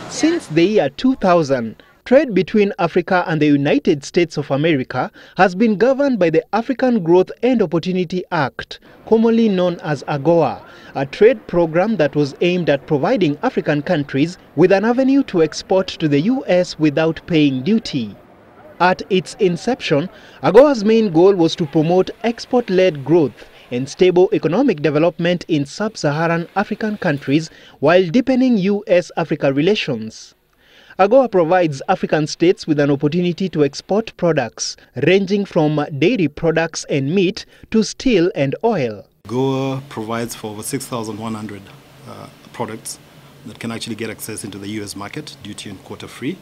Since the year 2000, trade between Africa and the United States of America has been governed by the African Growth and Opportunity Act, commonly known as AGOA, a trade program that was aimed at providing African countries with an avenue to export to the US without paying duty. At its inception, AGOA's main goal was to promote export-led growth and stable economic development in sub-Saharan African countries while deepening US-Africa relations. AGOA provides African states with an opportunity to export products ranging from dairy products and meat to steel and oil. AGOA provides for over 6,100 products that can actually get access into the US market, duty and quota free.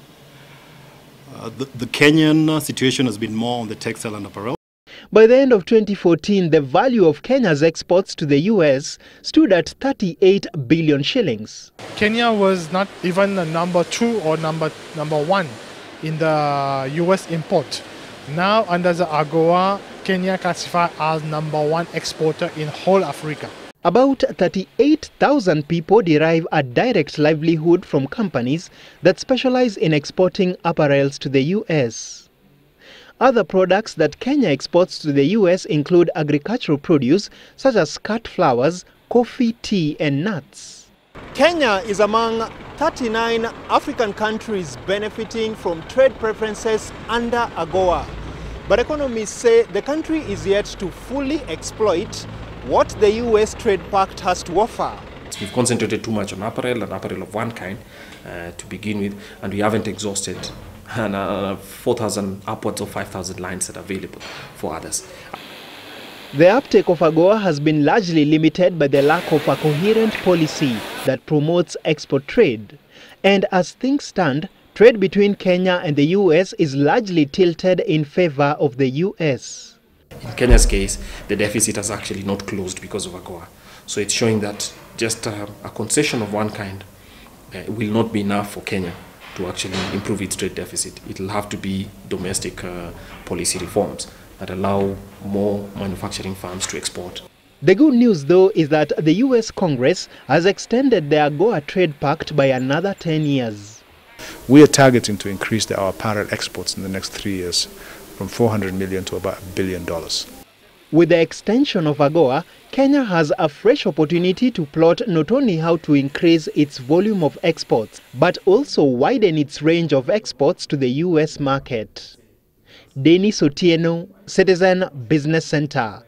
The Kenyan situation has been more on the textile and apparel. By the end of 2014, the value of Kenya's exports to the US stood at 38 billion shillings. Kenya was not even the number 2 or number 1 in the US import. Now, under the AGOA, Kenya classified as number 1 exporter in whole Africa. About 38,000 people derive a direct livelihood from companies that specialize in exporting apparels to the US. Other products that Kenya exports to the US include agricultural produce such as cut flowers, coffee, tea, and nuts. Kenya is among 39 African countries benefiting from trade preferences under AGOA. But economists say the country is yet to fully exploit what the US Trade Pact has to offer. We've concentrated too much on apparel and apparel of one kind to begin with, and we haven't exhausted 4,000 upwards of 5,000 lines that are available for others. The uptake of AGOA has been largely limited by the lack of a coherent policy that promotes export trade. And as things stand, trade between Kenya and the US is largely tilted in favor of the US. In Kenya's case, the deficit has actually not closed because of AGOA. So it's showing that just a concession of one kind will not be enough for Kenya to actually improve its trade deficit. It will have to be domestic policy reforms that allow more manufacturing firms to export. The good news, though, is that the US Congress has extended the AGOA Trade Pact by another 10 years. We are targeting to increase our apparel exports in the next 3 years from $400 million to about $1 billion. With the extension of AGOA, Kenya has a fresh opportunity to plot not only how to increase its volume of exports, but also widen its range of exports to the US market. Dennis Otieno, Citizen Business Center.